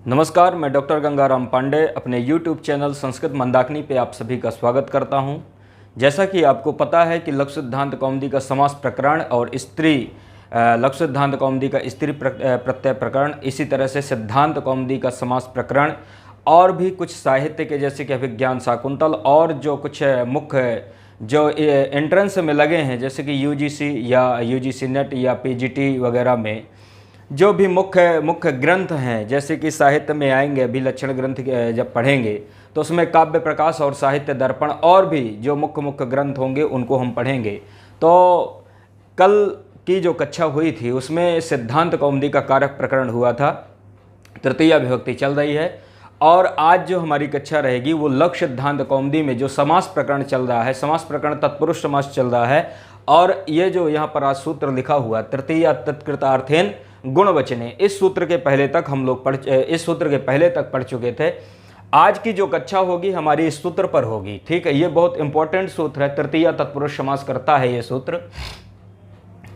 नमस्कार, मैं डॉक्टर गंगाराम पांडे अपने YouTube चैनल संस्कृत मंदाकिनी पे आप सभी का स्वागत करता हूं। जैसा कि आपको पता है कि लघु सिद्धांत कौमुदी का समास प्रकरण और स्त्री लघु सिद्धांत कौमुदी का स्त्री प्रत्यय प्रकरण, इसी तरह से सिद्धांत कौमुदी का समास प्रकरण और भी कुछ साहित्य के जैसे कि अभिज्ञान शाकुंतल और जो कुछ मुख्य जो एंट्रेंस में लगे हैं जैसे कि UGC या UGC नेट या PGT वगैरह में जो भी मुख्य ग्रंथ हैं, जैसे कि साहित्य में आएंगे, अभी लक्षण ग्रंथ जब पढ़ेंगे तो उसमें काव्य प्रकाश और साहित्य दर्पण और भी जो मुख्य ग्रंथ होंगे उनको हम पढ़ेंगे। तो कल की जो कक्षा हुई थी उसमें सिद्धांत कौमुदी का कारक प्रकरण हुआ था, तृतीया विभक्ति चल रही है। और आज जो हमारी कक्षा रहेगी वो लघु सिद्धांत कौमुदी में जो समास प्रकरण चल रहा है, समास प्रकरण तत्पुरुष समास चल रहा है। और ये जो यहाँ पर आज सूत्र लिखा हुआ तृतीया तत्कृतार्थेन गुणवचने, इस सूत्र के पहले तक हम लोग इस सूत्र के पहले तक पढ़ चुके थे। आज की जो कक्षा होगी हमारी इस सूत्र पर होगी, ठीक है। ये बहुत इंपॉर्टेंट सूत्र है, तृतीया तत्पुरुष समास करता है ये सूत्र।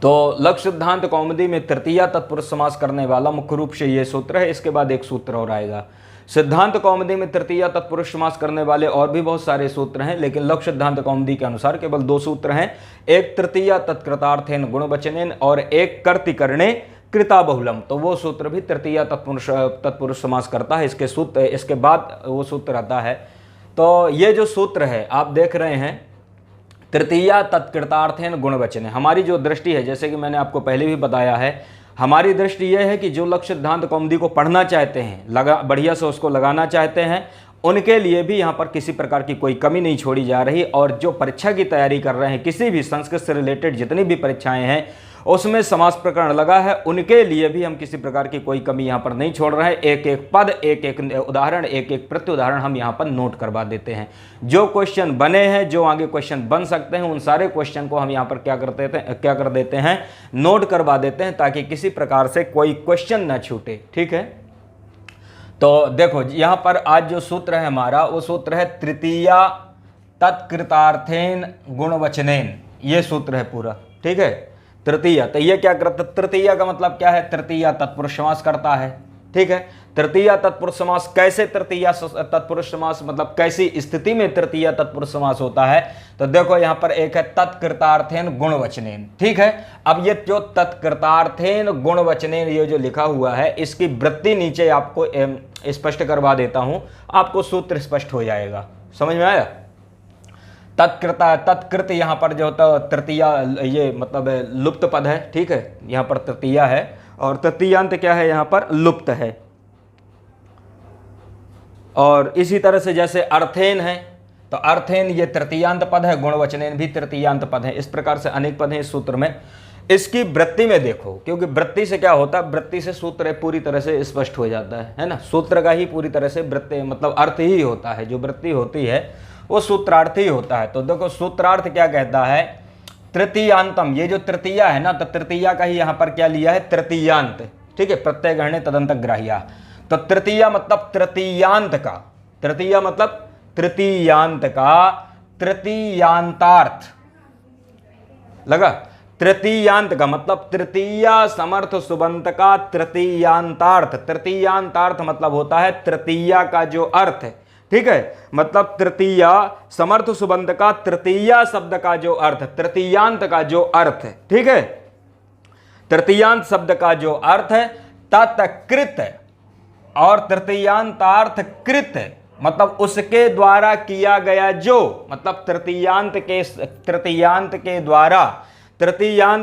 तो लघु सिद्धांत कौमुदी में तृतीया तत्पुरुष समास करने वाला मुख्य रूप से ये सूत्र है। इसके बाद एक सूत्र और आएगा। सिद्धांत कौमुदी में तृतीया तत्पुरुष समास करने वाले और भी बहुत सारे सूत्र हैं, लेकिन लघु सिद्धांत कौमुदी के अनुसार केवल दो सूत्र हैं, एक तृतीया तत्कृतार्थेन गुणवचनेन और एक कर्तिकरणे कृता बहुलम। तो वो सूत्र भी तृतीया तत्पुरुष समास करता है। इसके बाद वो सूत्र आता है। तो ये जो सूत्र है आप देख रहे हैं, तृतीया तत्कृतार्थेन गुणवचने, हमारी जो दृष्टि है, जैसे कि मैंने आपको पहले भी बताया है, हमारी दृष्टि यह है कि जो लघु सिद्धांत कौमुदी को पढ़ना चाहते हैं, बढ़िया से उसको लगाना चाहते हैं, उनके लिए भी यहाँ पर किसी प्रकार की कोई कमी नहीं छोड़ी जा रही। और जो परीक्षा की तैयारी कर रहे हैं, किसी भी संस्कृत से रिलेटेड जितनी भी परीक्षाएं हैं उसमें समास प्रकरण लगा है, उनके लिए भी हम किसी प्रकार की कोई कमी यहाँ पर नहीं छोड़ रहे हैं। एक एक पद, एक एक उदाहरण, एक एक प्रत्युदाहरण हम यहाँ पर नोट करवा देते हैं। जो क्वेश्चन बने हैं, जो आगे क्वेश्चन बन सकते हैं, उन सारे क्वेश्चन को हम यहाँ पर क्या कर देते हैं, नोट करवा देते हैं, ताकि किसी प्रकार से कोई क्वेश्चन न छूटे, ठीक है। तो देखो यहाँ पर आज जो सूत्र है हमारा, वो सूत्र है तृतीया तत्कृतार्थेन गुणवचनेन, ये सूत्र है पूरा, ठीक है। तृतीया, तो ये क्या करता, तृतीया का मतलब क्या है, तृतीया तत्पुरुष समास करता है, ठीक है। तृतीया तत्पुरुष समास कैसे, तृतीया तत्पुरुष समास मतलब कैसी स्थिति में तृतीया तत्पुरुष समास होता है। तो देखो यहाँ पर एक है तत्कृतार्थेन गुणवचनेन, ठीक है। अब ये जो तत्कृतार्थेन गुणवचनेन ये जो लिखा हुआ है, इसकी वृत्ति नीचे आपको स्पष्ट करवा देता हूं, आपको सूत्र स्पष्ट हो जाएगा, समझ में आया। तत्कृत यहाँ पर जो होता है तृतीया, ये मतलब लुप्त पद है, ठीक है। यहाँ पर तृतीया है और तृतीयांत क्या है, यहाँ पर लुप्त है। और इसी तरह से जैसे अर्थेन है, तो अर्थेन ये तृतीयांत पद है, गुणवचनेन भी तृतीयांत पद है। इस प्रकार से अनेक पद हैं इस सूत्र में। इसकी वृत्ति में देखो, क्योंकि वृत्ति से क्या होता है, वृत्ति से सूत्र पूरी तरह से स्पष्ट हो जाता है ना। सूत्र का ही पूरी तरह से वृत्ति मतलब अर्थ ही होता है, जो वृत्ति होती है वो सूत्रार्थ ही होता है। तो देखो सूत्रार्थ क्या कहता है, तृतीयांतम, ये जो तृतीया है ना, तो तृतीया का ही यहाँ पर क्या लिया है, तृतीयांत, ठीक है। प्रत्यय गहने तदंत ग्राह्या, तो तृतीया मतलब तृतीयांत का, तृतीया मतलब तृतीयांत का तृतीयांतार्थ लगा। तृतीयांत का मतलब तृतीया समर्थ सुबंत का तृतीयांतार्थ, तृतीयांतार्थ मतलब होता है तृतीया का जो अर्थ है, ठीक है। मतलब तृतीया समर्थ सुबंध का तृतीया शब्द का जो अर्थ, तृतीयांत का जो अर्थ है, ठीक है। तृतीयांत शब्द का जो अर्थ है तत्कृत, और तृतीयांतार्थ कृत मतलब उसके द्वारा किया गया जो, मतलब तृतीयांत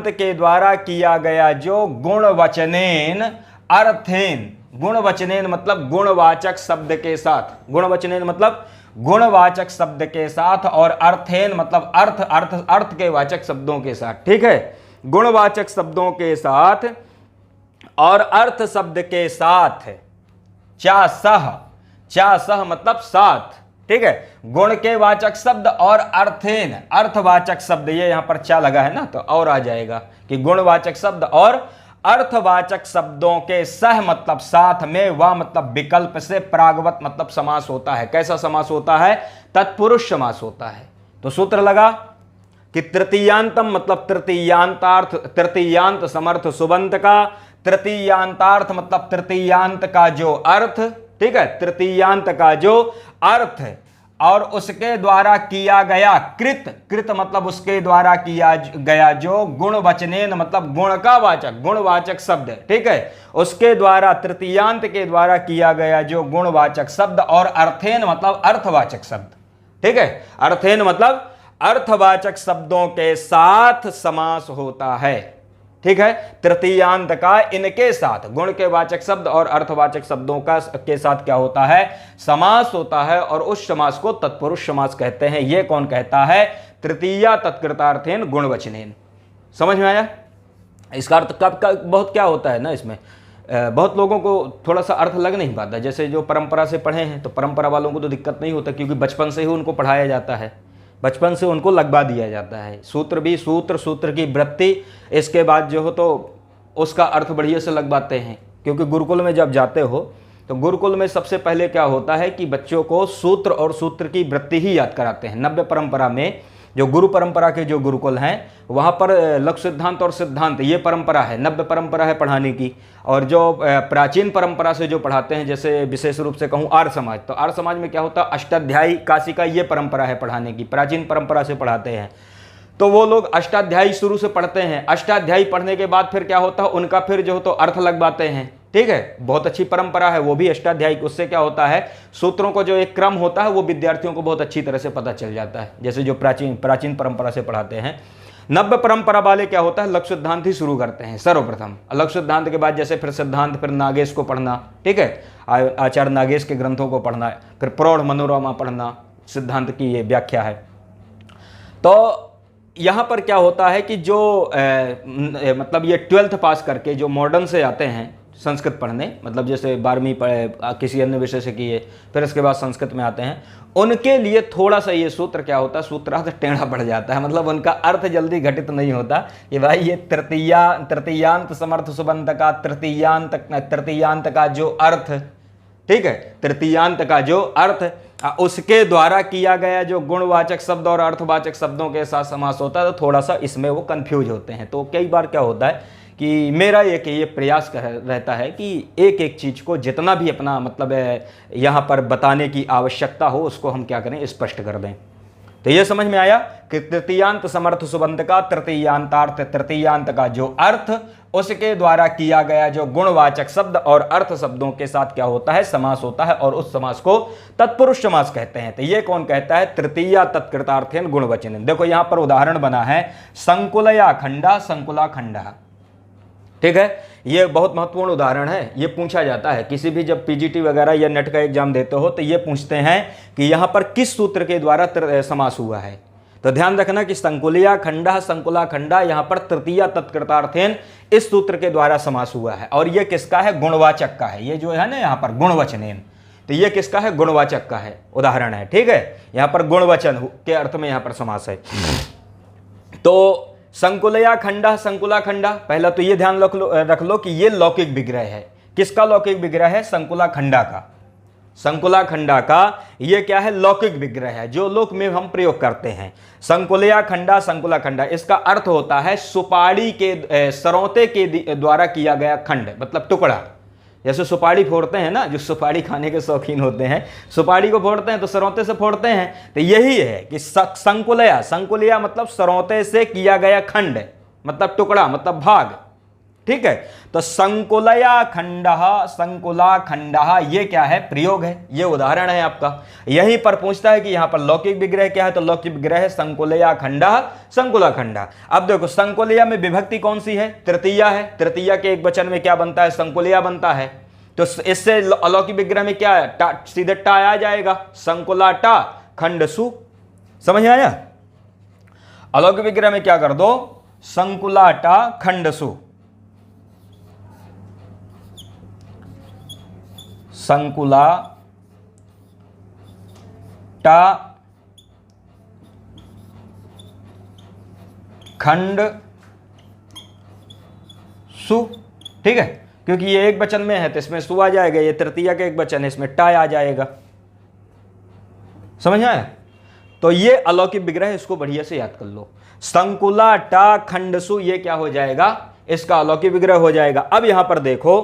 के द्वारा किया गया जो गुणवचनेन अर्थेन, गुणवचनेन मतलब गुणवाचक शब्द के साथ, गुणवचनेन मतलब गुणवाचक शब्द के साथ, और अर्थेन मतलब अर्थ के वाचक शब्दों के साथ, ठीक है। गुणवाचक शब्दों के साथ और अर्थ शब्द के साथ, चा सह मतलब साथ, ठीक है। गुण के वाचक शब्द और अर्थेन अर्थवाचक शब्द, ये यहां पर चा लगा है ना, तो और आ जाएगा कि गुणवाचक शब्द और अर्थवाचक शब्दों के सह मतलब साथ में, वह मतलब विकल्प से प्रागवत मतलब समास होता है। कैसा समास होता है, तत्पुरुष समास होता है। तो सूत्र लगा कि तृतीयांतम मतलब तृतीयांतार्थ, तृतीयांत समर्थ सुबंत का तृतीयांतार्थ मतलब तृतीयांत का जो अर्थ, ठीक है, तृतीयांत का जो अर्थ और उसके द्वारा किया गया कृत, कृत मतलब उसके द्वारा किया गया जो गुणवचनेन मतलब गुण का वाचक, गुणवाचक शब्द, ठीक है, उसके द्वारा तृतीयांत के द्वारा किया गया जो गुणवाचक शब्द और अर्थेन मतलब अर्थवाचक शब्द, ठीक है, अर्थेन मतलब अर्थवाचक शब्दों के साथ समास होता है, ठीक है। तृतीयांत का इनके साथ गुण के वाचक शब्द और अर्थवाचक शब्दों का के साथ क्या होता है, समास होता है और उस समास को तत्पुरुष समास कहते हैं। यह कौन कहता है, तृतीया तत्कृतार्थेन गुणवचनेन। समझ में आया? इसका अर्थ कब बहुत क्या होता है ना, इसमें बहुत लोगों को थोड़ा सा अर्थ लग नहीं पाता। जैसे जो परंपरा से पढ़े हैं तो परंपरा वालों को तो दिक्कत नहीं होता, क्योंकि बचपन से ही उनको पढ़ाया जाता है, बचपन से उनको लगवा दिया जाता है। सूत्र भी सूत्र की वृत्ति, इसके बाद जो हो तो उसका अर्थ बढ़िया से लगवाते हैं। क्योंकि गुरुकुल में जब जाते हो तो गुरुकुल में सबसे पहले क्या होता है कि बच्चों को सूत्र और सूत्र की वृत्ति ही याद कराते हैं। नव्य परंपरा में जो गुरु परंपरा के जो गुरुकुल हैं वहाँ पर लक्ष्य सिद्धांत और सिद्धांत ये परंपरा है, नव्य परंपरा है पढ़ाने की। और जो प्राचीन परंपरा से जो पढ़ाते हैं, जैसे विशेष रूप से कहूँ आर्य समाज, तो आर्य समाज में क्या होता है, अष्टाध्यायी काशी का ये परंपरा है पढ़ाने की, प्राचीन परंपरा से पढ़ाते हैं। तो वो लोग अष्टाध्यायी शुरू से पढ़ते हैं, अष्टाध्यायी पढ़ने के बाद फिर क्या होता है, उनका फिर जो हो तो अर्थ लगवाते हैं, ठीक है। बहुत अच्छी परंपरा है वो भी अष्टाध्यायी। उससे क्या होता है, सूत्रों को जो एक क्रम होता है वो विद्यार्थियों को बहुत अच्छी तरह से पता चल जाता है, जैसे जो प्राचीन परंपरा से पढ़ाते हैं। नव्य परंपरा वाले क्या होता है, लक्ष्य सिद्धांत ही शुरू करते हैं सर्वप्रथम। लक्ष्य सिद्धांत के बाद जैसे फिर सिद्धांत, फिर नागेश को पढ़ना, ठीक है, आचार्य नागेश के ग्रंथों को पढ़ना, फिर प्रौढ़ मनोरमा पढ़ना, सिद्धांत की ये व्याख्या है। तो यहाँ पर क्या होता है कि जो मतलब ये 12th पास करके जो मॉडर्न से आते हैं संस्कृत पढ़ने, मतलब जैसे 12वीं किसी अन्य विषय से किए फिर इसके बाद संस्कृत में आते हैं, उनके लिए थोड़ा सा ये सूत्र क्या होता है, सूत्रार्थ टेढ़ा पड़ जाता है। मतलब उनका अर्थ जल्दी घटित नहीं होता कि भाई ये तृतीयांत समर्थ सुबंध का तृतीयांत का जो अर्थ, ठीक है, तृतीयांत का जो अर्थ उसके द्वारा किया गया जो गुणवाचक शब्द और अर्थवाचक शब्दों के साथ समास होता है, तो थोड़ा सा इसमें वो कंफ्यूज होते हैं। तो कई बार क्या होता है कि मेरा ये प्रयास रहता है कि एक एक चीज़ को जितना भी अपना मतलब यहाँ पर बताने की आवश्यकता हो उसको हम क्या करें, स्पष्ट कर दें। तो ये समझ में आया कि तृतीयांत समर्थ सुबंध का तृतीयांतार्थ, तृतीयांत का जो अर्थ उसके द्वारा किया गया जो गुणवाचक शब्द और अर्थ शब्दों के साथ क्या होता है, समास होता है, और उस समास को तत्पुरुष समास कहते हैं। तो ये कौन कहता है, तृतीया तत्कृतार्थेन गुणवचनेन। देखो यहां पर उदाहरण बना है संकुलया खंडा संकुला खंडा, ठीक है, ये बहुत महत्वपूर्ण उदाहरण है। ये पूछा जाता है किसी भी जब पीजीटी वगैरह या नेट का एग्जाम देते हो तो ये पूछते हैं कि यहाँ पर किस सूत्र के द्वारा समास हुआ है। तो ध्यान रखना कि संकुलिया खंडा संकुला खंडा यहाँ पर तृतीया तत्कृतार्थेन इस सूत्र के द्वारा समास हुआ है, और ये किसका है, गुणवाचक का है। ये जो है ना यहाँ पर गुणवचनेन, तो ये किसका है, गुणवाचक का है, उदाहरण है, ठीक है। यहाँ पर गुणवचन के अर्थ में यहाँ पर समास है। तो संकुलया खंडा संकुला खंडा, पहला तो ये ध्यान रख लो कि ये लौकिक विग्रह है। किसका लौकिक विग्रह है, संकुला खंडा का। संकुला खंडा का ये क्या है, लौकिक विग्रह है जो लोक में हम प्रयोग करते हैं। संकुलया खंडा संकुला खंडा, इसका अर्थ होता है सुपारी के सरौते के द्वारा किया गया खंड, मतलब टुकड़ा। जैसे सुपारी फोड़ते हैं ना, जो सुपारी खाने के शौकीन होते हैं, सुपारी को फोड़ते हैं तो सरौते से फोड़ते हैं। तो यही है कि संकुलया, संकुलया मतलब सरौते से किया गया खंड, मतलब टुकड़ा, मतलब भाग, ठीक है। तो संकुलया खंडः संकुला खंडः ये क्या है, प्रयोग है, ये उदाहरण है आपका। यहीं पर पूछता है कि यहां पर लौकिक विग्रह क्या है, तो लौकिक विग्रह है संकुलया खंडः संकुला खंडः। अब देखो संकुलया में विभक्ति कौन सी है, तृतीया है। तृतीया के एक वचन में क्या बनता है, संकुलया बनता है। तो इससे अलौकिक विग्रह में क्या है, सीधे टा आ जाएगा, संकुला टा खंडसु। समझ में आया? अलौकिक विग्रह में क्या कर दो, संकुला टा खंडसु, संकुला टा खंड सु, ठीक है, क्योंकि ये एक वचन में है तो इसमें सु आ जाएगा, ये तृतीया का एक वचन है इसमें टा आ जाएगा। समझ आया? तो ये अलौकिक विग्रह, इसको बढ़िया से याद कर लो। संकुला टा खंडसु ये क्या हो जाएगा, इसका अलौकिक विग्रह हो जाएगा। अब यहां पर देखो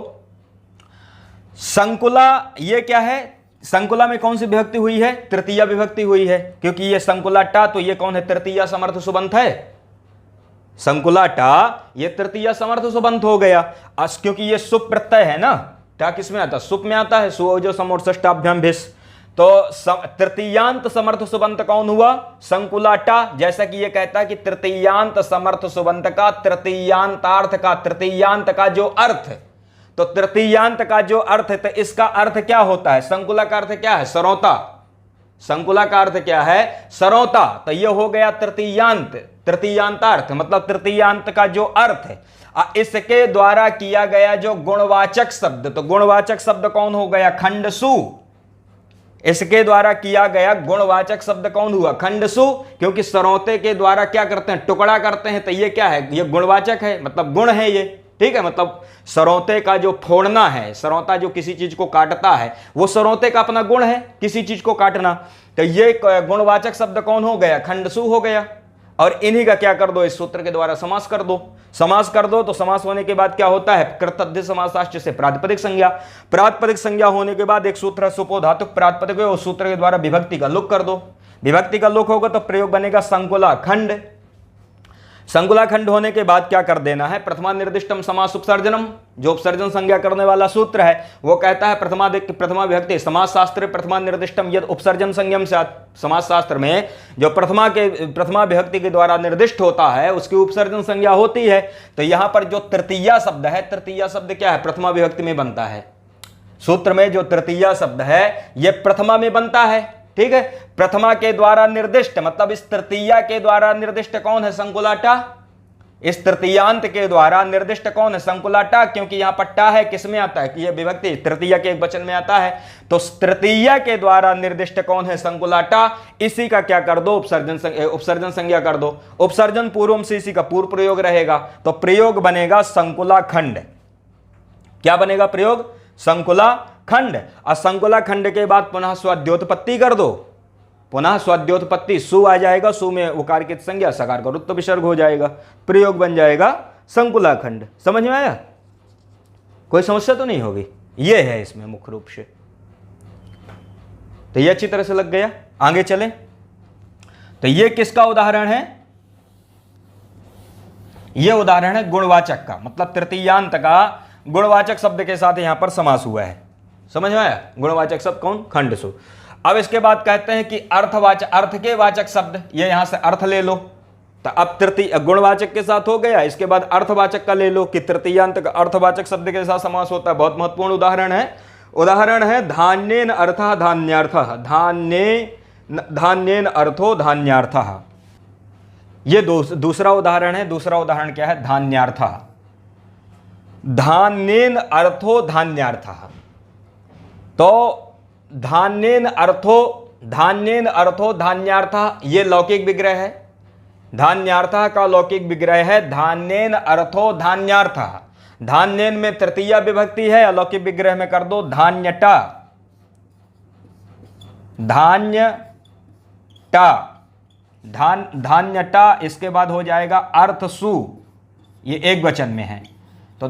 संकुला, ये क्या है, संकुला में कौन सी विभक्ति हुई है, तृतीया विभक्ति हुई है, क्योंकि ये संकुला टा, तो ये कौन है, तृतीया समर्थ सुबंत है। संकुला टा ये तृतीया समर्थ सुबंत हो गया, क्योंकि ये सुप प्रत्यय है ना, टा किसमें आता है, सुप में आता है, सुओजो समोर्षष्टाभ्याम भिस, तो तृतीयांत समर्थ सुबंत कौन हुआ, संकुला टा। जैसा कि ये कहता है कि तृतीयांत समर्थ सुबंत का तृतीयांतार्थ का, तृतीयांत का जो अर्थ, तो तृतीयांत का जो अर्थ है, तो इसका अर्थ क्या होता है, संकुला का अर्थ क्या है, सरौता, संकुला का अर्थ क्या है, सरौता, तो ये हो गया तृतीयांत, तृतीयांतार्थ मतलब तृतीयांत का जो अर्थ है। इसके द्वारा किया गया जो गुणवाचक शब्द, तो गुणवाचक शब्द कौन हो गया, खंडसु। इसके द्वारा किया गया गुणवाचक शब्द कौन हुआ, खंडसु, क्योंकि सरौते के द्वारा क्या करते हैं, टुकड़ा करते हैं, तो ये क्या है, ये गुणवाचक है, मतलब गुण है ये, ठीक है, मतलब सरौते का जो फोड़ना है, सरौता जो किसी चीज को काटता है, वो सरौते का अपना गुण है, किसी चीज को काटना, तो ये गुणवाचक शब्द कौन हो गया, खंडसु हो गया। और इन्हीं का क्या कर दो, इस सूत्र के द्वारा समास कर दो, समास कर दो, तो समास होने के बाद क्या होता है, कृतध्य समासाश्च से प्रातिपदिक संज्ञा, प्रातिपदिक संज्ञा होने के बाद एक सूत्र सुपो धातु प्रातिपदिक, उस सूत्र के द्वारा विभक्ति का लुक कर दो, विभक्ति का लुक होगा तो प्रयोग बनेगा संकुला खंड। संकुला खंड होने के बाद क्या कर देना है, प्रथमा निर्दिष्टम समास उपसर्जनम, जो उपसर्जन संज्ञा करने वाला सूत्र है वो कहता है प्रथमा विभक्ति समास शास्त्र प्रथमा निर्दिष्टम यद उपसर्जन संज्ञम से, समास शास्त्र में जो प्रथमा विभक्ति के द्वारा निर्दिष्ट होता है उसकी उपसर्जन संज्ञा होती है। तो यहां पर जो तृतीया शब्द है, तृतीया शब्द क्या है, प्रथमा विभक्ति में बनता है, सूत्र में जो तृतीया शब्द है यह प्रथमा में बनता है, ठीक है, प्रथमा के द्वारा निर्दिष्ट, मतलब इस तृतीया के द्वारा निर्दिष्ट कौन है, संकुलाटा, इस तृतीयांत के द्वारा निर्दिष्ट कौन है, संकुलाटा, क्योंकि यहां पर टा है, किसमें आता है कि यह विभक्ति तृतीया के एक वचन में आता है, तो तृतीया के द्वारा निर्दिष्ट कौन है, संकुलाटा, इसी का क्या कर दो, उपसर्जन संज्ञा कर दो, उपसर्जन पूर्वम से इसी का पूर्व प्रयोग रहेगा, तो प्रयोग बनेगा संकुला खंड। क्या बनेगा प्रयोग, संकुला खंड। और संकुला खंड के बाद पुनः स्वाद्योत्पत्ति कर दो, पुनः स्वाद्योत्पत्ति, सु आ जाएगा, सु में उकार की संज्ञा, सकार का रुत्व विसर्ग हो जाएगा, प्रयोग बन जाएगा संकुला खंड। समझ में आया, कोई समस्या तो नहीं होगी, ये है इसमें मुख्य रूप से, तो ये अच्छी तरह से लग गया। आगे चलें, तो ये किसका उदाहरण है, ये उदाहरण है गुणवाचक का, मतलब तृतीयांत का गुणवाचक शब्द के साथ यहां पर समास हुआ है। समझ में आया, गुणवाचक शब्द कौन, खंडसु। अब इसके बाद कहते हैं कि अर्थवाचक, अर्थ के वाचक शब्द, ये यहां से अर्थ ले लो, तो अब तृतीय गुणवाचक के साथ हो गया, इसके बाद अर्थवाचक का ले लो कि तृतीयांत का अर्थवाचक शब्द के साथ समास होता है। बहुत महत्वपूर्ण उदाहरण है धान्येन अर्थः धान्यार्थः, धान्येन अर्थो धान्यार्थः, ये दूसरा उदाहरण है। दूसरा उदाहरण क्या है, धान्यार्थः, धान्येन अर्थो धान्यार्थः, तो धान्येन अर्थो धान्यार्थः, ये लौकिक विग्रह है, धान्यार्थः का लौकिक विग्रह है, धान्येन अर्थो धान्यार्थः, धान्येन में तृतीया विभक्ति है, अलौकिक विग्रह में कर दो धान्यटा, धान्यटा, इसके बाद हो जाएगा अर्थसु, ये एक वचन में है, तो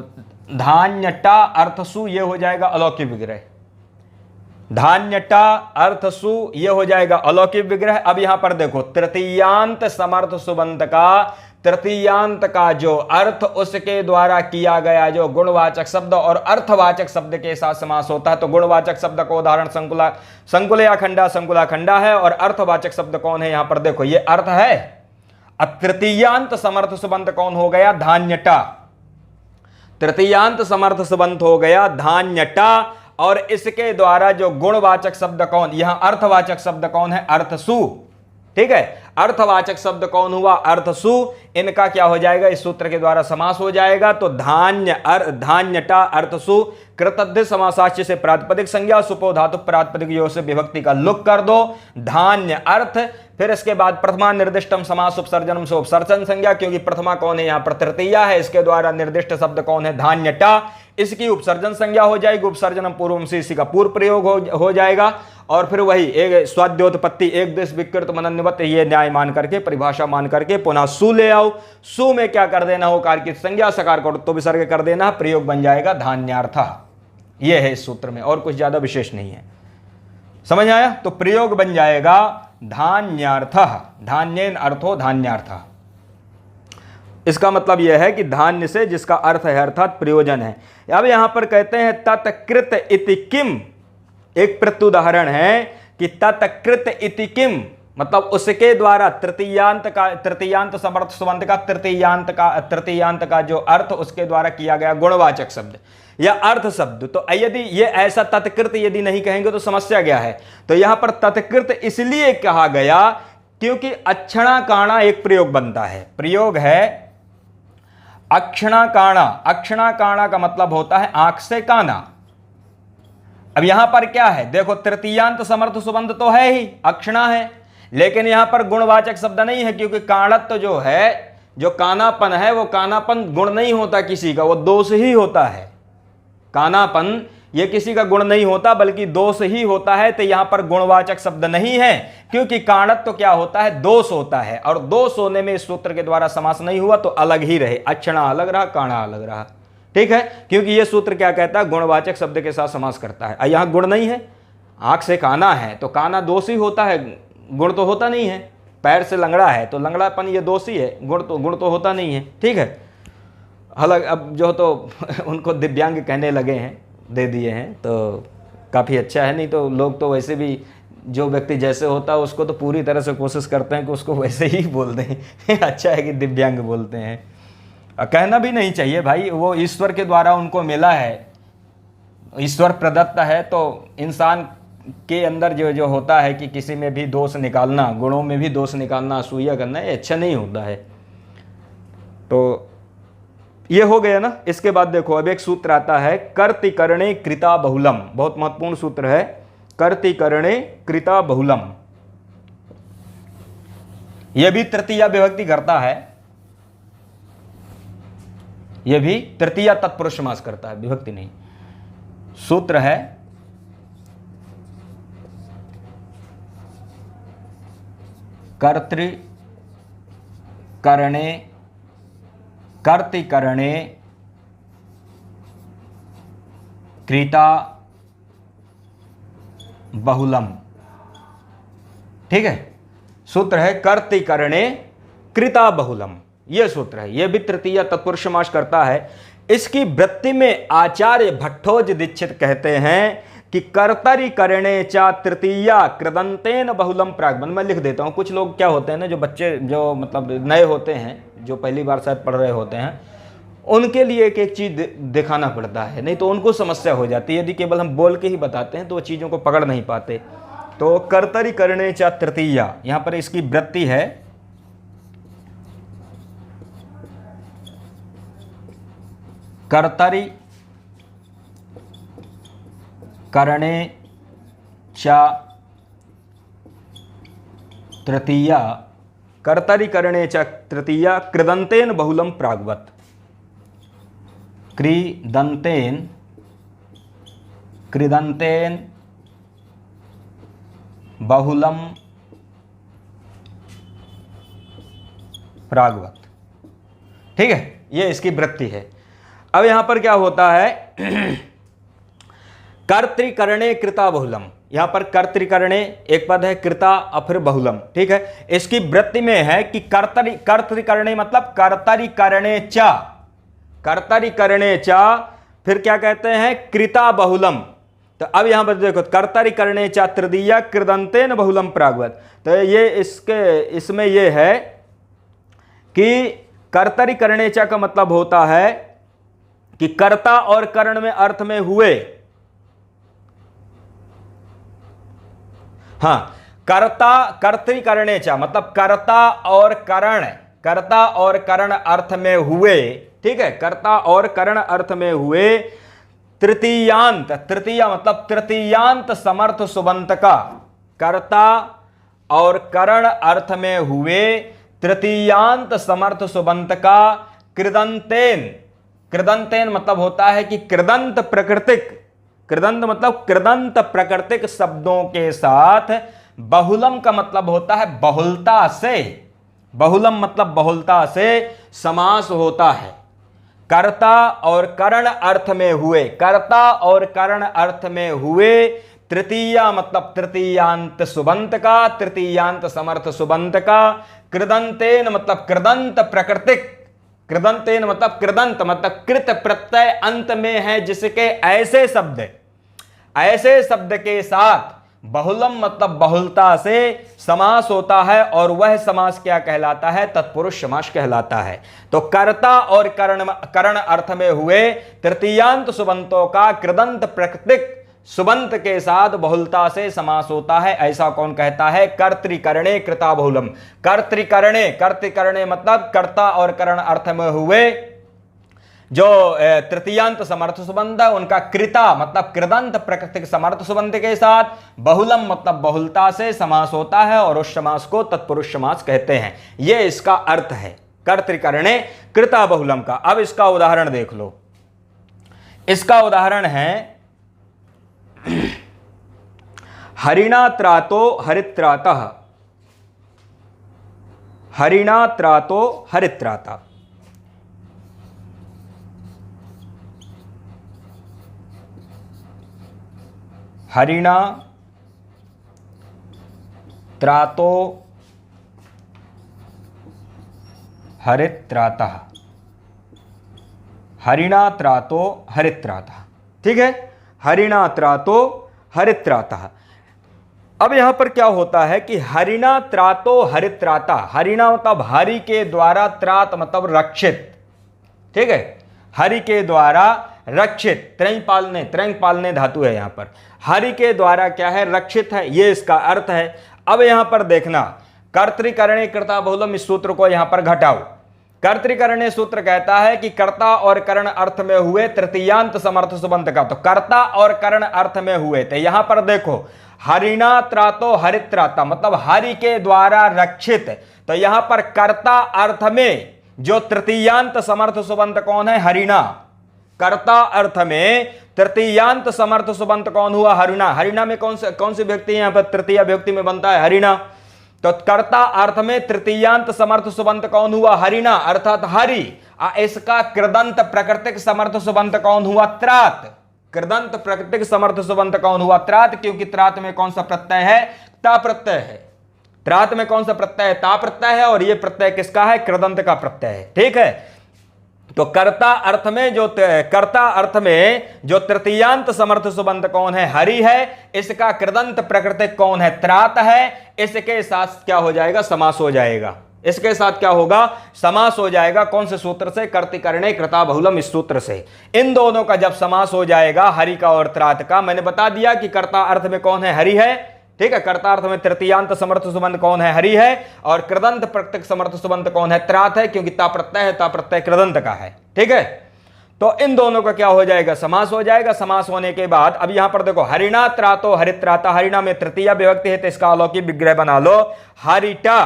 धान्यटा अर्थसु ये हो जाएगा अलौकिक विग्रह, धान्यटा अर्थसु ये हो जाएगा अलौकिक विग्रह। अब यहां पर देखो तृतीयांत समर्थ सुबंत का, तृतीयांत का जो अर्थ, उसके द्वारा किया गया जो गुणवाचक शब्द और अर्थवाचक शब्द के साथ समास होता है, तो गुणवाचक शब्द को उदाहरण संकुलया खंडा है, और अर्थवाचक शब्द कौन है, यहां पर देखो ये अर्थ है, तृतीयांत समर्थ सुबंत कौन हो गया, धान्यटा, तृतीयांत समर्थ सुबंत हो गया धान्यटा, और इसके द्वारा जो गुणवाचक शब्द कौन, यहां अर्थवाचक शब्द कौन है, अर्थसु, ठीक है, अर्थवाचक शब्द कौन हुआ, अर्थसु, इनका क्या हो जाएगा, इस सूत्र के द्वारा समास हो जाएगा, तो धान्यटा अर्थसु कृतध्य समासाश्च से प्रातिपदिक संज्ञा, सुपो धातु प्रातिपदिक योग से विभक्ति का लुक कर दो, धान्य अर्थ, फिर इसके बाद प्रथमा निर्दिष्टम समास उपसर्जनम से उपसर्जन संज्ञा, क्योंकि प्रथमा कौन है, यहां पर तृतीया है, इसके द्वारा निर्दिष्ट शब्द कौन है, धान्यटा, इसकी उपसर्जन संज्ञा हो जाएगी, उपसर्जनम पूर्वम से इसी का पूर्व प्रयोग हो जाएगा, और फिर वही एक स्वाद्योत्पत्ति, एक देश विकृत मनन्यवत, ये न्याय मान करके, परिभाषा मान करके पुनः सु ले आओ, जाओ, सु में क्या कर देना हो, कार की संज्ञा, सकार को तो विसर्ग कर देना, प्रयोग बन जाएगा धान्यार्थः। यह है इस सूत्र में, और कुछ ज्यादा विशेष नहीं है। समझ आया? तो प्रयोग बन जाएगा धान्यार्थः, धान्येन अर्थो धान्यार्थः। इसका मतलब यह है कि धान्य से जिसका अर्थ है अर्थात प्रयोजन है। अब यहां पर कहते हैं तत्कृत इति किम, एक प्रत्युदाहरण है कि तत्कृत इति किम मतलब उसके द्वारा तृतीयांत समर्थ सुबंध का तृतीयांत का जो अर्थ उसके द्वारा किया गया गुणवाचक शब्द या अर्थ शब्द। तो यदि ये ऐसा तत्कृत यदि नहीं कहेंगे तो समस्या क्या है? तो यहां पर तत्कृत इसलिए कहा गया क्योंकि अक्षणा काणा एक प्रयोग बनता है, प्रयोग है अक्षणा काणा। अक्षणा काणा का मतलब होता है आंख से काना। अब यहां पर क्या है, देखो तृतीयांत समर्थ सुबंध तो है ही, अक्षणा है, लेकिन यहां पर गुणवाचक शब्द नहीं है, क्योंकि काणत्व जो है, जो कानापन है, वो कानापन गुण नहीं होता किसी का, वो दोष ही होता है। कानापन ये किसी का गुण नहीं होता बल्कि दोष ही होता है। तो यहां पर गुणवाचक शब्द नहीं है, क्योंकि काणत्व क्या होता है, दोष होता है, और दोष होने में इस सूत्र के द्वारा समास नहीं हुआ तो अलग ही रहे, अक्षणा अलग रहा, काणा अलग रहा। ठीक है, क्योंकि यह सूत्र क्या कहता है, गुणवाचक शब्द के साथ समास करता है। यहां गुण नहीं है, आंख से काना है तो काना दोष ही होता है, गुण तो होता नहीं है। पैर से लंगड़ा है तो लंगड़ापन ये दोष ही है, गुण तो होता नहीं है। ठीक है, हालांकि अब जो तो उनको दिव्यांग कहने लगे हैं, दे दिए हैं, तो काफ़ी अच्छा है। नहीं तो लोग तो वैसे भी जो व्यक्ति जैसे होता है उसको तो पूरी तरह से कोशिश करते हैं कि उसको वैसे ही बोल दें। अच्छा है कि दिव्यांग बोलते हैं, कहना भी नहीं चाहिए भाई, वो ईश्वर के द्वारा उनको मिला है, ईश्वर प्रदत्त है। तो इंसान के अंदर जो होता है कि किसी में भी दोष निकालना, गुणों में भी दोष निकालना, असूया करना, ये अच्छा नहीं होता है। तो ये हो गया ना। इसके बाद देखो अब एक सूत्र आता है कर्तिकरणे कृता बहुलम, बहुत महत्वपूर्ण सूत्र है, कर्तिकरणे कृता बहुलम। यह भी तृतीया विभक्ति करता है, यह भी तृतीया तत्पुरुष समास करता है, विभक्ति नहीं। सूत्र है कर्तिकरणे कृता बहुलम। ठीक है, सूत्र है कर्तिकरणे कृता बहुलम, यह सूत्र है, यह भी तृतीया तत्पुरुष समास करता है। इसकी वृत्ति में आचार्य भट्टोज दीक्षित कहते हैं कि कर्तरि करणे चा तृतीया कृदंतेन बहुलम प्राग्मन। मैं लिख देता हूं, कुछ लोग क्या होते हैं ना, जो बच्चे जो मतलब नए होते हैं, जो पहली बार शायद पढ़ रहे होते हैं, उनके लिए एक एक चीज दिखाना पड़ता है, नहीं तो उनको समस्या हो जाती है। यदि केवल हम बोल के ही बताते हैं तो वो चीजों को पकड़ नहीं पाते। तो कर्तरि करणे चा तृतीया, यहां पर इसकी वृत्ति है कर्तरि करणे चा तृतीया, कर्तरि करणे चा तृतीया कृदंतेन बहुलम प्राग्वत, कृदंतेन बहुलम प्राग्वत। ठीक है, ये इसकी वृत्ति है। अब यहां पर क्या होता है, कर्तृकरणे कृता बहुलम, यहां पर कर्तृकरणे एक पद है, कृता और फिर बहुलम। ठीक है, इसकी वृत्ति में है कि कर्तृकरणे मतलब कर्तृकरणे चा, कर्तृकरणे चा, फिर क्या कहते हैं, कृता बहुलम। तो अब यहां पर देखो कर्तृकरणे चा तृतीया कृदंतेन बहुलम प्राग्वत। तो ये इसमें ये है कि कर्तृकरणे चा का मतलब होता है कि कर्ता और करण में अर्थ में हुए, हाँ, कर्तृकरणे चा मतलब कर्ता और करण अर्थ में हुए। ठीक है, कर्ता और करण अर्थ में हुए तृतीयांत, तृतीया मतलब तृतीयांत समर्थ सुबंत का, कर्ता और करण अर्थ में हुए तृतीयांत समर्थ सुबंत का कृदंतेन, कृदंतेन मतलब होता है कि कृदंत प्रकृतिक, कृदंत मतलब कृदंत प्राकृतिक शब्दों के साथ, बहुलम का मतलब होता है बहुलता से, बहुलम मतलब बहुलता से समास होता है। कर्ता और करण अर्थ में हुए, कर्ता और करण अर्थ में हुए। तृतीया मतलब तृतीयांत सुबंत का, तृतीयांत समर्थ सुबंत का। कृदंतेन मतलब कृदंत प्रकृतिक, कृदंतेन मतलब कृदंत मतलब कृत प्रत्यय अंत में है जिसके ऐसे शब्द, ऐसे शब्द के साथ बहुलम मतलब बहुलता से समास होता है, और वह समास क्या कहलाता है? तत्पुरुष समास कहलाता है। तो कर्ता और करण अर्थ में हुए तृतीयांत सुबंतों का कृदंत प्रकृतिक सुबंत के साथ बहुलता से समास होता है। ऐसा कौन कहता है? कर्तृकरणे कृता बहुलम। कर्तृकरणे, कर्तृकरणे मतलब कर्ता और करण अर्थ में हुए जो तृतीयांत समर्थ सुबंध है उनका कृता मतलब कृदंत प्रकृतिक समर्थ सुबंध के साथ बहुलम मतलब बहुलता से समास होता है, और उस समास को तत्पुरुष समास कहते हैं। यह इसका अर्थ है कर्तृकरणे कृता बहुलम का। अब इसका उदाहरण देख लो। इसका उदाहरण है हरिणा त्रातो हरित्रातः, हरिणा त्रातो हरित्राता। हरिणा त्रातो हरित्रातः, हरिणा त्रातो हरित्रातः। ठीक है, हरिणा त्रातो हरित्रातः। अब यहां पर क्या होता है कि हरिणा त्रातो हरित्राता, हरिणा मतलब हरि के द्वारा, त्रात मतलब रक्षित। ठीक है, हरि के द्वारा रक्षित, त्रय पालने, त्रय पालने धातु है यहां पर। हरि के द्वारा क्या है? रक्षित है, ये इसका अर्थ है। अब यहां पर देखना, कर्तृकरणे कृता बहुलम, इस सूत्र को यहां पर घटाओ। कर्तृकरणे सूत्र कहता है कि कर्ता और करण अर्थ में हुए तृतीयांत समर्थ सुबंत का। तो कर्ता और करण अर्थ में हुए, तो यहां पर देखो हरिणा त्रातो हरित्राता मतलब हरि के द्वारा रक्षित। तो यहां पर कर्ता अर्थ में जो तृतीयांत समर्थ सुबंत कौन है? हरिणा। कर्ता अर्थ में तृतीयांत समर्थ सुबंत कौन हुआ? हरिणा। हरिणा में कौन सी व्यक्ति यहां पर तृतीय व्यक्ति में बनता है? हरिणा। तो कर्ता अर्थ में तृतीयांत समर्थ सुबंत कौन हुआ? हरिणा अर्थात हरि। इसका कृदंत प्राकृतिक समर्थ सुबंत कौन हुआ? त्रात। कृदंत प्राकृतिक समर्थ सुबंत कौन हुआ? त्रात, क्योंकि त्रात में कौन सा प्रत्यय है? ता प्रत्यय है। त्रात में कौन सा प्रत्यय है? ता प्रत्यय है, और यह प्रत्यय किसका है? कृदंत का प्रत्यय है। ठीक है, तो कर्ता अर्थ में जो तृतीयांत समर्थ सुबंत कौन है? हरि है। इसका कृदंत प्रकृतिक कौन है? त्रात है। इसके साथ क्या हो जाएगा? समास हो जाएगा। इसके साथ क्या होगा? समास हो जाएगा। कौन से सूत्र से? कर्तृकरणे कृता बहुलम, इस सूत्र से। इन दोनों का जब समास हो जाएगा, हरि का और त्रात का, मैंने बता दिया कि कर्ता अर्थ में कौन है? हरि है। ठीक है, कर्तार्थ में तृतीयांत समर्थ सुबंत कौन है? हरि है। और कृदंत प्रकृतिक समर्थ सुबंत कौन है? त्रात है, क्योंकि ता प्रत्यय है, ता प्रत्यय कृदंत का है। ठीक है, तो इन दोनों का क्या हो जाएगा? समास हो जाएगा। समास होने के बाद अब यहां पर देखो हरिणा त्रातो हरित्राता, हरिणा में तृतीय विभक्ति है तो इसका अलौकिक विग्रह बना लो हरिटा।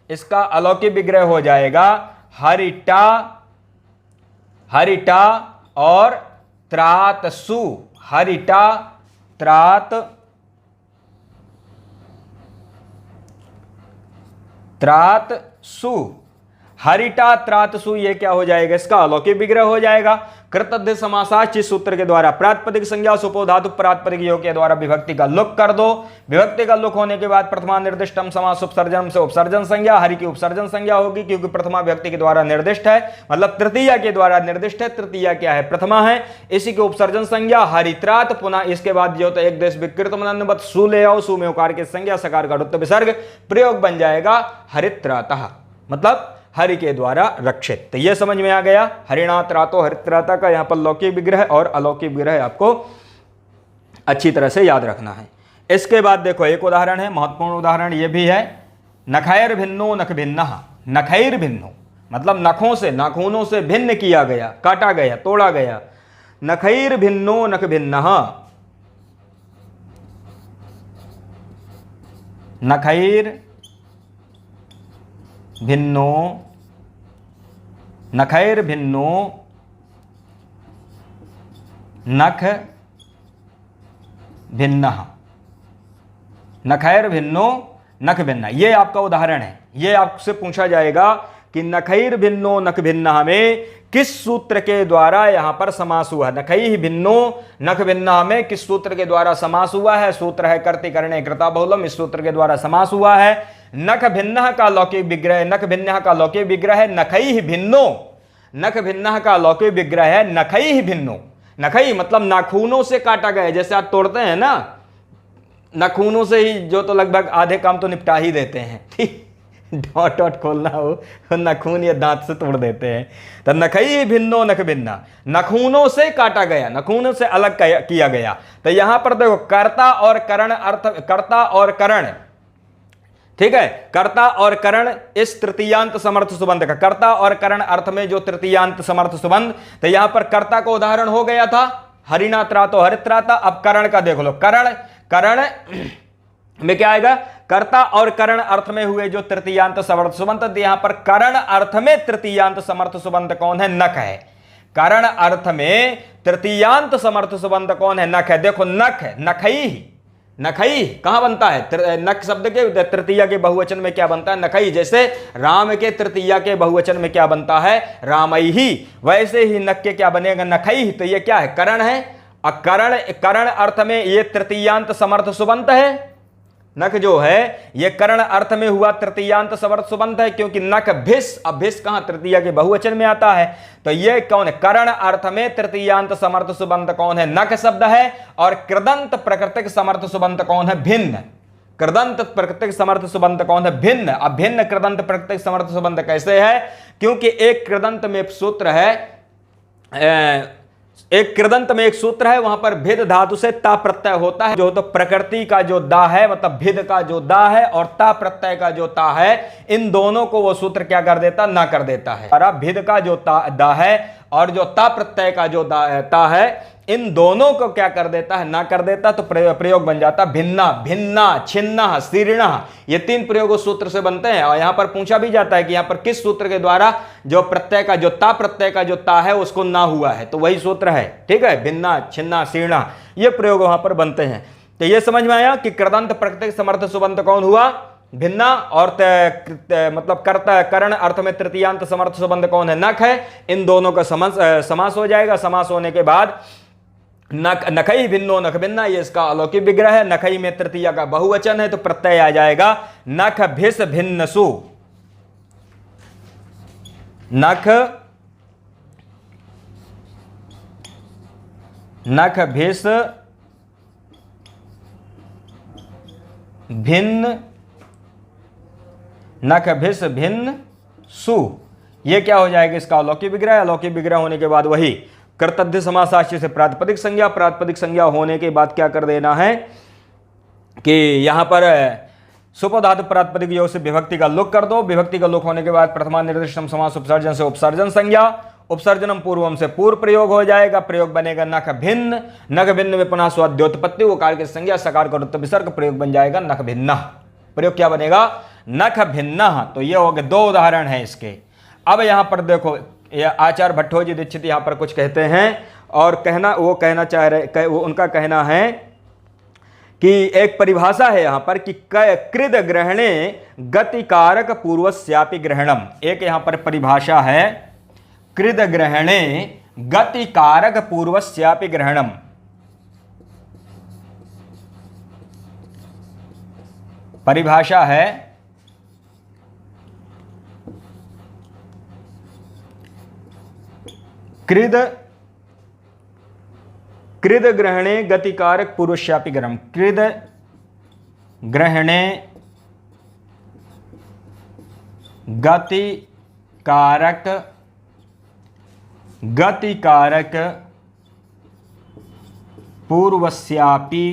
इसका अलौकिक विग्रह हो जाएगा हरिटा, हरिटा और त्रातसु, हरिटा त्रात त्रात सु, हरिटा त्रात सु, ये क्या हो जाएगा? इसका अलौकिक विग्रह हो जाएगा। कृतध्य समासाच इस सूत्र के द्वारा प्रातिपदिक संज्ञा सुपोधातु प्रातिपदिक योग के द्वारा विभक्ति का लुक कर दो। विभक्ति का लुक होने के बाद प्रथमा निर्दिष्टम समास उपसर्जन से उपसर्जन संज्ञा, हरि की उपसर्जन संज्ञा होगी, क्योंकि प्रथमा व्यक्ति के द्वारा निर्दिष्ट है, मतलब तृतीया के द्वारा निर्दिष्ट है। तृतीया क्या है? प्रथमा है। इसी की उपसर्जन संज्ञा हरित्रात। पुनः इसके बाद जो तो एक देश विकृत मनन्वत सु ले आओ, सु में उकार की संज्ञा, सकार का रुत्त विसर्ग, प्रयोग बन जाएगा हरित्रातः, मतलब हरि के द्वारा रक्षित। तो यह समझ में आ गया। हरिणा त्रातो हरित्राता का यहां पर लौकिक विग्रह और अलौकिक विग्रह आपको अच्छी तरह से याद रखना है। इसके बाद देखो एक उदाहरण है, महत्वपूर्ण उदाहरण यह भी है। नखैर भिन्नो नख भिन्न, नखैर भिन्नो मतलब नखों से, नाखूनों से भिन्न किया गया, काटा गया, तोड़ा गया। नखैर भिन्नो नख भिन्न, नखैर भिन्नो, नखैर भिन्नो नख भिन्न, नखैर भिन्नो नख भिन्ना, ये आपका उदाहरण है। ये आपसे पूछा जाएगा कि नखैर भिन्नो नख भिन्ना में किस सूत्र के द्वारा यहां पर समास हुआ है। नखै भिन्नो नख भिन्ना में किस सूत्र के द्वारा समास हुआ है। सूत्र है कर्तिकरणे कृता बहुलम, इस सूत्र के द्वारा समास हुआ है। नख भिन्न का लौकिक विग्रह, नख भिन्न का लौकिक विग्रह है नखै भिन्नो, नख भिन्न का लौकिक विग्रह है नखै भिन्नो। नखै मतलब नाखूनों से काटा गया, जैसे आप तोड़ते हैं ना, नाखूनों से ही जो तो लगभग आधे काम तो निपटा ही देते हैं, ठीक, डॉट डॉट खोलना हो नाखून या दांत से तोड़ देते हैं। तो नखै भिन्नो नख भिन्ना, नखूनों से काटा गया, नखूनों से अलग किया गया। तो यहां पर देखो कर्ता और करण अर्थ, कर्ता और करण, ठीक है, कर्ता और करण इस तृतीयांत समर्थ सुबंध का, कर्ता और करण अर्थ में जो तृतीयांत समर्थ सुबंध, तो यहां पर कर्ता का उदाहरण हो गया था हरिणा त्रातो हरित्राता। अब करण का देख लो, करण, करण में क्या आएगा, कर्ता और करण अर्थ में हुए जो तृतीयांत समर्थ सुबंध, तो यहां पर करण अर्थ में तृतीयांत समर्थ सुबंध कौन है, नख है। करण अर्थ में तृतीयांत समर्थ सुबंध कौन है, नख है। देखो नख, नखई, नखई कहां बनता है, नख शब्द के तृतीया के बहुवचन में क्या बनता है, नखई। जैसे राम के तृतीया के बहुवचन में क्या बनता है, रामई ही, वैसे ही नख के क्या बनेगा, नखई। तो ये क्या है, करण है। करण, करण अर्थ में ये तृतीयांत समर्थ सुबंत है। नख जो है ये करण अर्थ में हुआ तृतीयांत समर्थ सुबंत है, क्योंकि नख भिस, अब भिस कहां, तृतीया के बहुवचन में आता है। तो ये कौन है, करण अर्थ में तृतीयांत समर्थ सुबंत कौन है, नख शब्द है। और कृदंत प्राकृतिक समर्थ सुबंत कौन है, भिन्न। कृदंत प्राकृतिक समर्थ सुबंत कौन है, भिन्न। अब भिन्न कृदंत प्राकृतिक समर्थ सुबंत कैसे है, क्योंकि एक कृदंत में सूत्र है, एक कृदंत में एक सूत्र है, वहां पर भिद धातु से ता प्रत्यय होता है, जो तो प्रकृति का जो दा है, मतलब भिद का जो दा है, और ता प्रत्यय का जो ता है, इन दोनों को वो सूत्र क्या कर देता, ना कर देता है। भिद का जो दा है और जो ता प्रत्यय का जो ता है, इन दोनों को क्या कर देता है, ना कर देता। तो प्रयोग बन जाता भिन्ना, भिन्ना, छिन्ना, शीर्णा। ये तीन प्रयोग उस सूत्र से बनते हैं। और यहां पर पूछा भी जाता है कि यहां पर किस सूत्र के द्वारा जो प्रत्यय का जो ता प्रत्यय का जो ता है उसको ना हुआ है, तो वही सूत्र है, ठीक है, भिन्ना, छिन्ना, शीर्णा, ये प्रयोग वहां पर बनते हैं। तो ये समझ में आया कि कृदंत प्राकृतिक समर्थ सुबंत कौन हुआ, भिन्ना, और मतलब कर्ता करण अर्थ में तृतीयांत समर्थ सुबंध कौन है, नख है। इन दोनों का समास हो जाएगा। समास होने के बाद नखई भिन्नो नख भिन्ना, ये इसका अलौकिक विग्रह है। नखई में तृतीया का बहुवचन है, तो प्रत्यय आ जाएगा नख भिस भिन्नसु, नख, नख भिस भिन्न, नख भिस भिन्न सु, ये क्या हो जाएगा, इसका अलौकिक विग्रह। अलौकिक विग्रह होने के बाद वही कर्तव्य समासाश्य से प्रातिपदिक संज्ञा, प्रातिपदिक संज्ञा होने के बाद क्या कर देना है कि यहां पर सुपधातु प्रातिपदिक योग से विभक्ति का लोक कर दो। विभक्ति का लोक होने के बाद प्रथमा निर्दिष्टम समास उपसर्जन से उपसर्जन संज्ञा, उपसर्जनम पूर्वम से पूर्व प्रयोग हो जाएगा। प्रयोग बनेगा नख भिन्न, नख भिन्न में पुनः स्वाद्योत्पत्ति, उकार की संज्ञा, सकार का उत्तर विसर्ग, प्रयोग बन जाएगा नख भिन्ना। प्रयोग क्या बनेगा, नख भिन्ना। तो ये हो गए दो उदाहरण हैं इसके। अब यहां पर देखो आचार्य भट्टोजी दीक्षित यहां पर कुछ कहते हैं, और वो कहना चाह रहे, उनका कहना है कि एक परिभाषा है यहां पर कि कृद ग्रहणे गतिकारक पूर्वस्यापि ग्रहणम। एक यहां पर परिभाषा है, कृद ग्रहणे गतिकारक पूर्वस्यापि ग्रहणम। परिभाषा है कृद ग्रहणे गतिकारक पूर्वस्यापि ग्रहणम। कृद ग्रहणे गतिकारक पूर्वस्यापि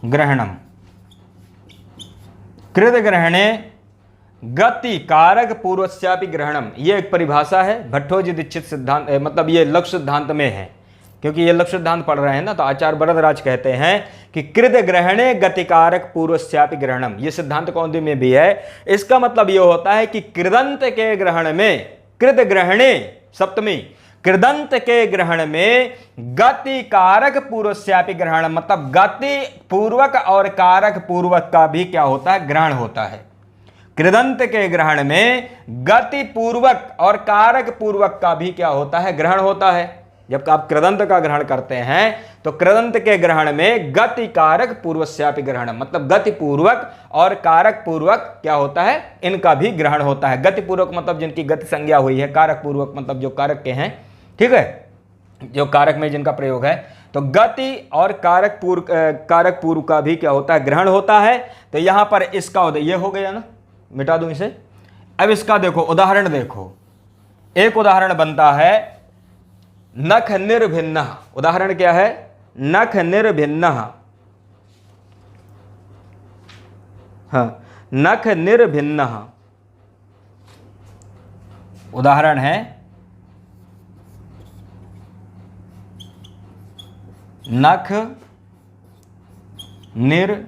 ग्रहणम। कृद ग्रहणे गति कारक पूर्वस्यापि ग्रहणम, ये एक परिभाषा है भट्टोजी दीक्षित सिद्धांत, मतलब ये लक्ष्य सिद्धांत में है, क्योंकि ये लक्ष्य सिद्धांत पढ़ रहे हैं ना। तो आचार्य वरदराज कहते हैं कि कृद ग्रहणे गतिकारक पूर्वस्यापि ग्रहणम, ये सिद्धांत कौंदी में भी है। इसका मतलब ये होता है कि कृदंत के ग्रहण में, कृद ग्रहणे सप्तमी, कृदंत के ग्रहण में गति कारक पूर्वस्यापि ग्रहण, मतलब गति पूर्वक और कारक पूर्वक का भी क्या होता है, ग्रहण होता है। कृदंत के ग्रहण में गति पूर्वक और कारक पूर्वक का भी क्या होता है, ग्रहण होता है। जब आप कृदंत का ग्रहण करते हैं तो कृदंत के ग्रहण में गति कारक पूर्वस्यापि ग्रहण, मतलब गति पूर्वक और कारक पूर्वक क्या होता है, इनका भी ग्रहण होता है। गति पूर्वक मतलब जिनकी गति संज्ञा हुई है, कारक पूर्वक मतलब जो कारक के हैं, ठीक है, जो कारक में जिनका प्रयोग है। तो गति और कारक पूर्व का भी क्या होता है, ग्रहण होता है। तो यहां पर इसका ये हो गया ना, मिटा दूं इसे। अब इसका देखो उदाहरण, देखो एक उदाहरण बनता है नख निर्भिन्न। उदाहरण क्या है, नख निर्भिन्न। हाँ, नख निर्भिन्न उदाहरण है नख निर्भिन्न,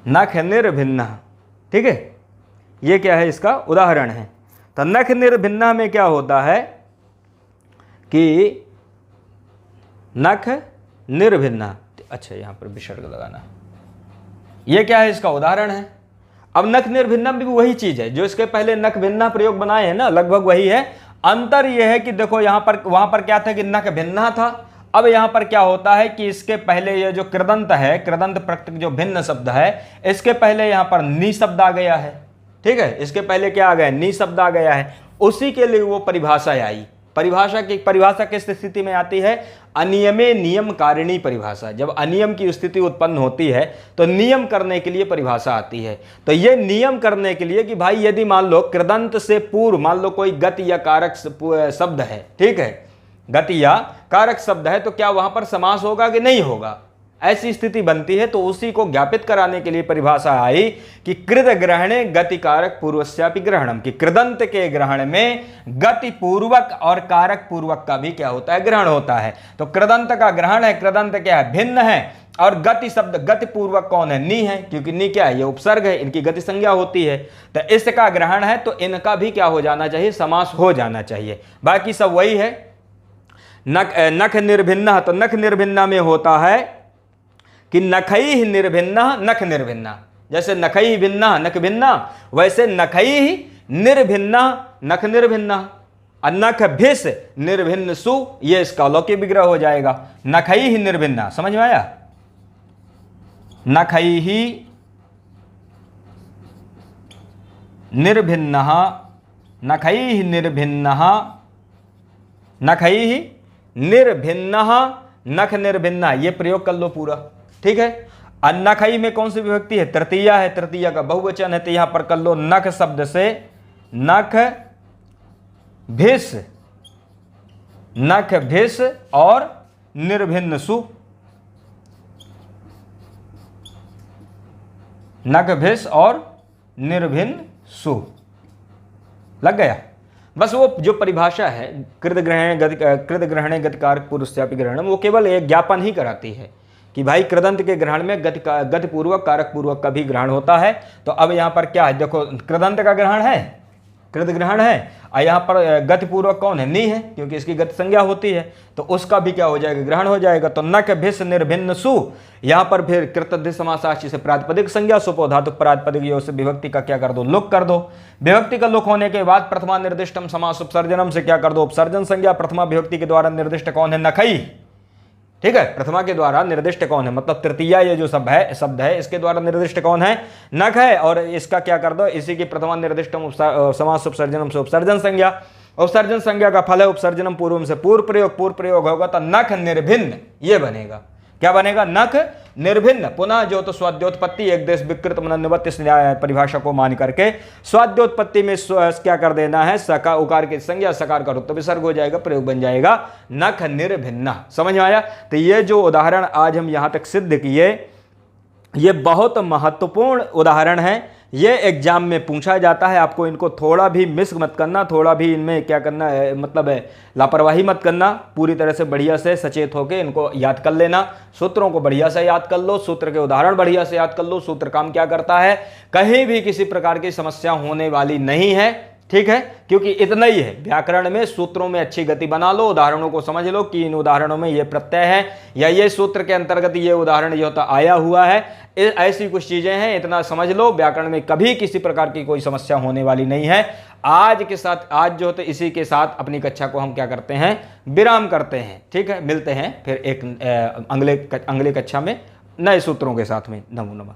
नख निर्भिन्न, ठीक है, ये क्या है, इसका उदाहरण है। तो नख निर्भिन्न में क्या होता है कि नख निर्भिन्न, अच्छा यहां पर विसर्ग लगाना, ये क्या है, इसका उदाहरण है। अब नख निर्भिन्न भी वही चीज है जो इसके पहले नख भिन्ना प्रयोग बनाए हैं ना, लगभग वही है। अंतर यह है कि देखो यहां पर, वहां पर क्या था कि नख भिन्ना था, अब यहां पर क्या होता है कि इसके पहले ये जो कृदंत है, कृदंत प्रकृति जो भिन्न शब्द है, इसके पहले यहां पर नी शब्द आ गया है, ठीक है, इसके पहले क्या आ गया, नी शब्द आ गया है। उसी के लिए वो परिभाषा आई। परिभाषा किस स्थिति में आती है, अनियमे नियम कारिणी परिभाषा। जब अनियम की स्थिति उत्पन्न होती है तो नियम करने के लिए परिभाषा आती है। तो ये नियम करने के लिए कि भाई यदि मान लो कृदंत से पूर्व मान लो कोई गति या कारक शब्द है, ठीक है, गति या कारक शब्द है, तो क्या वहां पर समास होगा कि नहीं होगा, ऐसी स्थिति बनती है। तो उसी को ज्ञापित कराने के लिए परिभाषा आई कि कृद ग्रहणे गति कारक पूर्वस्यापि ग्रहणम, कि कृदंत के ग्रहण में गति पूर्वक और कारक पूर्वक का भी क्या होता है, ग्रहण होता है। तो कृदंत का ग्रहण है, कृदंत क्या है, भिन्न है, और गति शब्द गति पूर्वक कौन है, नी है, क्योंकि नी क्या है, ये उपसर्ग है, इनकी गति संज्ञा होती है। तो इसका ग्रहण है तो इनका भी क्या हो जाना चाहिए, समास हो जाना चाहिए। बाकी सब वही है। नख निर्भिन्न, तो नख निर्भिन्न में होता है कि नखई निर्भिन्न नख निर्भिन्न, जैसे नखई भिन्ना नख भिन्ना, वैसे नखई निर्भिन्न नख निर्भिन्न। नख भिस निर्भिन्न सु, ये इसका लौकिक विग्रह हो जाएगा। नखई निर्भिन्न, समझ में आया, नखई निर्भिन्न, नखई निर्भिन्न, नखई निर्भिन्न नख निर्भिन्न, ये प्रयोग कर लो पूरा, ठीक है। नखई में कौन सी विभक्ति है, तृतीया है, तृतीया का बहुवचन है, तो यहां पर कर लो नख शब्द से नख भिस, नख भिस और निर्भिन्न सु, नख भिस और निर्भिन्न सु, लग गया। बस वो जो परिभाषा है कृत ग्रहणे गति कारक पूर्वस्यापि ग्रहणम, वो केवल एक ज्ञापन ही कराती है कि भाई कृदंत के ग्रहण में गति पूर्वक कारक पूर्वक का भी ग्रहण होता है। तो अब यहां पर क्या है, देखो कृदंत का ग्रहण है, कृत ग्रहण है, और यहां पर गति पूर्वक कौन है, नी है, क्योंकि इसकी गति संज्ञा होती है, तो उसका भी क्या हो जाएगा, ग्रहण हो जाएगा। तो नख भिस निर्भिन्न सु, यहां पर फिर कृतधि समासाची से प्रातिपदिक संज्ञा, सुपो धातु प्रातिपदिक योग से विभक्ति का क्या कर दो, लुक कर दो। विभक्ति का लुक होने के बाद प्रथमा निर्दिष्टम समास उपसर्जनम से क्या कर दो, उपसर्जन संज्ञा। प्रथमा विभक्ति के द्वारा निर्दिष्ट कौन है, नखई, ठीक है, प्रथमा के द्वारा निर्दिष्ट कौन है, मतलब तृतीया ये जो शब्द है इसके द्वारा निर्दिष्ट कौन है, नख है, और इसका क्या कर दो, इसी की प्रथमा निर्दिष्टम समास उपसर्जनम से उपसर्जन संज्ञा। उपसर्जन संज्ञा का फल है उपसर्जनम पूर्वम से पूर्व प्रयोग होगा, तो नख निर्भिन्न ये बनेगा। क्या बनेगा, नख निर्भिन्न। पुनः जो तो स्वाद्योत्पत्ति एक देश विकृत मनन्वत, इस परिभाषा को मान करके स्वाद्योत्पत्ति में क्या कर देना है, सकार उकार की संज्ञा, सकार का रुक्त विसर्ग हो जाएगा, प्रयोग बन जाएगा नख निर्भिन्न। समझ में आया। तो ये जो उदाहरण आज हम यहां तक सिद्ध किए, ये बहुत महत्वपूर्ण उदाहरण है, ये एग्जाम में पूछा जाता है। आपको इनको थोड़ा भी मिस मत करना, थोड़ा भी इनमें क्या करना है, मतलब है लापरवाही मत करना। पूरी तरह से बढ़िया से सचेत होकर इनको याद कर लेना। सूत्रों को बढ़िया से याद कर लो, सूत्र के उदाहरण बढ़िया से याद कर लो, सूत्र काम क्या करता है, कहीं भी किसी प्रकार की समस्या होने वाली नहीं है। ठीक है, क्योंकि इतना ही है व्याकरण में, सूत्रों में अच्छी गति बना लो, उदाहरणों को समझ लो कि इन उदाहरणों में ये प्रत्यय है या ये सूत्र के अंतर्गत ये उदाहरण जो होता आया हुआ है, ऐसी कुछ चीजें हैं, इतना समझ लो। व्याकरण में कभी किसी प्रकार की कोई समस्या होने वाली नहीं है। आज के साथ, आज जो होते इसी के साथ अपनी कक्षा को हम क्या करते हैं, विराम करते हैं। ठीक है, मिलते हैं फिर एक अगले कक्षा में नए सूत्रों के साथ में। नमो नमः।